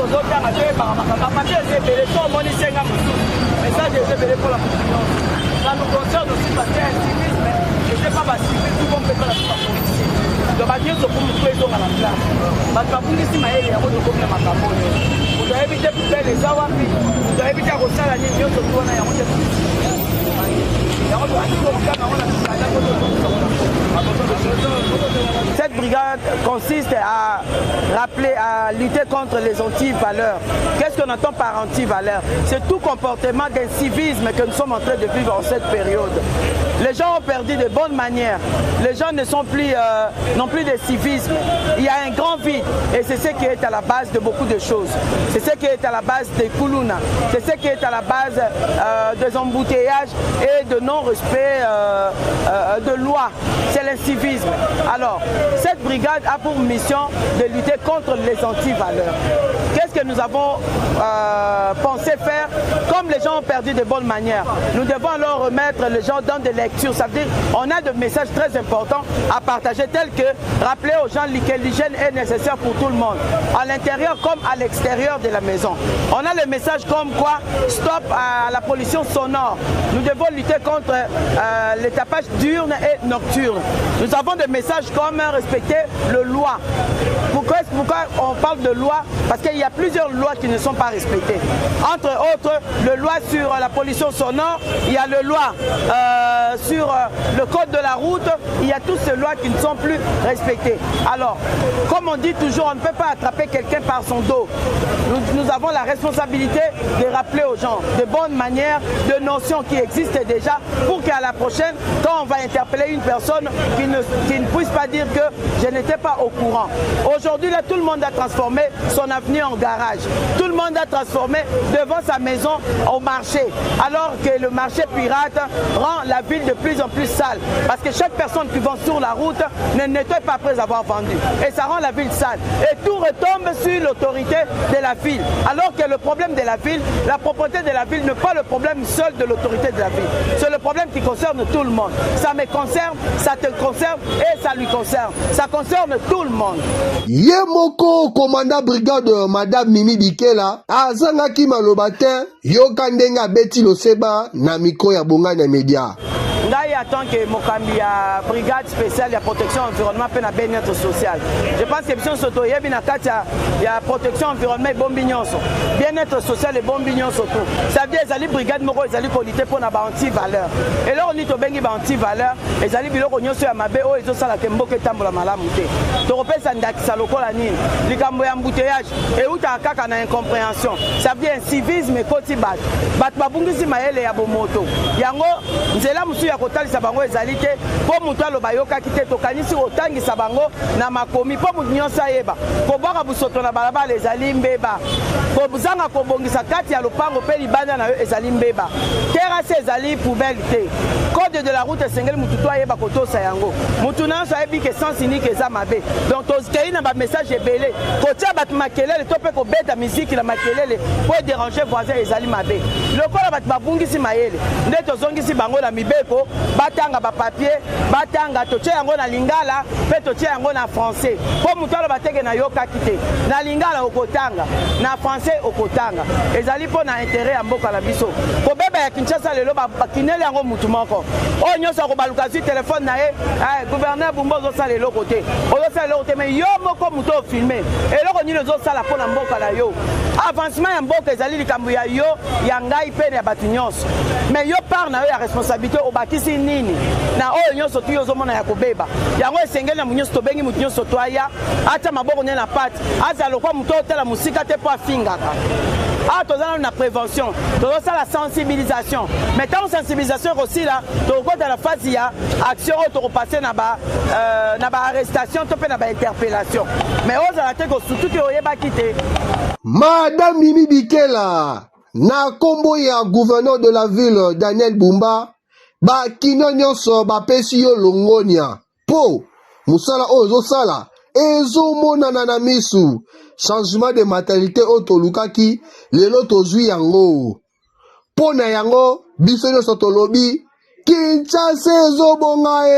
tozotanga toyebaka makambo papier eza ebele to omonisenga mosusu message eza ebele mpola motu ça nous concerne aussi parce que civisme ete pas bacivil tout bon mpe kala bapolisier donc bakinyonso po motu ezonga na place bato babungisi mayele yango tokomina makambo oyo moto ayebi te pupele eza wapi moto ayebi te akosala nini nyonso tu wana yango te Cette brigade consiste à rappeler, à lutter contre les anti-valeurs. Qu'est-ce qu'on entend par anti-valeurs? C'est tout comportement d'incivisme que nous sommes en train de vivre en cette période. Les gens ont perdu de bonnes manières. Les gens ne sont plus, non plus de civisme. Il y a un grand vide et c'est ce qui est à la base de beaucoup de choses. C'est ce qui est à la base des koulouna. C'est ce qui est à la base des embouteillages et de non-respect de loi. C'est l'incivisme. Alors, cette brigade a pour mission de lutter contre les anti-valeurs. Qu'est-ce que nous avons pensé faire? Comme les gens ont perdu de bonnes manières, nous devons leur remettre les gens dans des lectures. Ça veut dire on a des messages très importants à partager, tels que rappeler aux gens que l'hygiène est nécessaire pour tout le monde, à l'intérieur comme à l'extérieur de la maison. On a le message comme quoi stop à la pollution sonore. Nous devons lutter contre les tapages diurnes et nocturnes. Nous avons des messages comme respecter le loi. Pourquoi on parle de loi? Parce qu'il y a plusieurs lois qui ne sont pas respectées. Entre autres, le loi sur la pollution sonore, il y a le loi sur le code de la route, il y a toutes ces lois qui ne sont plus respectées. Alors, comme on dit toujours, on ne peut pas attraper quelqu'un par son dos. Nous avons la responsabilité de rappeler aux gens de bonnes manières, de notions qui existent déjà, pour qu'à la prochaine, quand on va interpeller une personne, qui ne puisse pas dire que je n'étais pas au courant. Aujourd'hui, là, tout le monde a transformé son avenir en garage. Tout le monde a transformé devant sa maison au marché. Alors que le marché pirate rend la ville de plus en plus sale. Parce que chaque personne qui vend sur la route ne nettoie pas après avoir vendu. Et ça rend la ville sale. Et tout retombe sur l'autorité de la ville. Alors que le problème de la ville, la propreté de la ville n'est pas le problème seul de l'autorité de la ville. C'est le problème qui concerne tout le monde. Ça me concerne, ça te concerne et ça lui concerne. Ça concerne tout le monde. Yemoko, commandant brigade Madame Mimi Bikela, azanga ki malobatin, yokandenga beti loseba na miko ya bongana media. Ngai attend que mokambi ya brigade spéciale ya protection environnement pe na bien-être social. Je pense que biso soto yebi na kati ya protection environnement et bombi nyonso. Bien-être social et bombi nyonso tout. Ça veut dire ezali brigade moko ezali ko lutter pour na ba anti-valeur. Et là on dit to bengi ba anti-valeur, ezali biloko nyonso ya mabe o ezosala ke mboka etambola malamu te. To repesa ndakisa lokola nini? Likambo ya embouteillage et uta kaka na incompréhension. Ça veut dire civisme ekoti bat. Bat babungisi mayele ya bomoto. Yango nzela musu ya kotalisa bango ezali te po mutu aloba yokaki te tokanisi otangisa bango na makomi po mutu nyonso ayeba kobwaka busoto na balabala ezali mbeba kozanga kobongisa kati ya lopango mpe libanda na yo ezali mbeba terase ezali poubelle te code de la route esengeli mutu to ayeba kotosa yango mutu na nyonso ayebi ke sens unique eza mabe donc tozikei na bamessage ebele kotia bato makelele to mpe kobeta miziki na makelele po edéranger voisin ezali mabe lokola bato babungisi mayele nde tozongisi bango na mibeko batanga ba papier batanga totie yango na lingala pe totie yango na français po mutu aloba teke na yokaki te na lingala okotanga na français okotanga ezali mpo na intérêt ya mboka na biso kobeba ya Kinshasa lelo bakineli yango mutu moko oyo nyonso akobaluka zwi telefone na ye gouverneur Bumba ozosala eloko te me yo moko mutu ofilme eloko nini ozosala mpo na mboka na yo avancement ya mboka ezali likambo ya yo ya ngai pene ya bato nyonso mais yo part na yo ya responsabilité obakisi nini na oyo nyonso tu ozomona ya kobeba yango esengeli na munyonso tobengi mutu nyonso to aya ata maboko ne na pati aza lokwa mutu otala musika te po afingaka tozala na prévention tozosala sensibilisation mais tant sensibilisation aussi là tokota na phase ya action oyo tokopase na ba arrestation to pe na ba interpellation mais ozala te kosutu te oyebaki te. Madame Mimi Bikela na kombo ya gouverneur de la ville Daniel Bumba bakino nyonso bapesi yo longonia po musala oyo ezosala ezomonana na misu changement de mentalité oyo tolukaki lelo tozwi yango mpo na yango biso nyonso tolobi Kinshasa ezobonga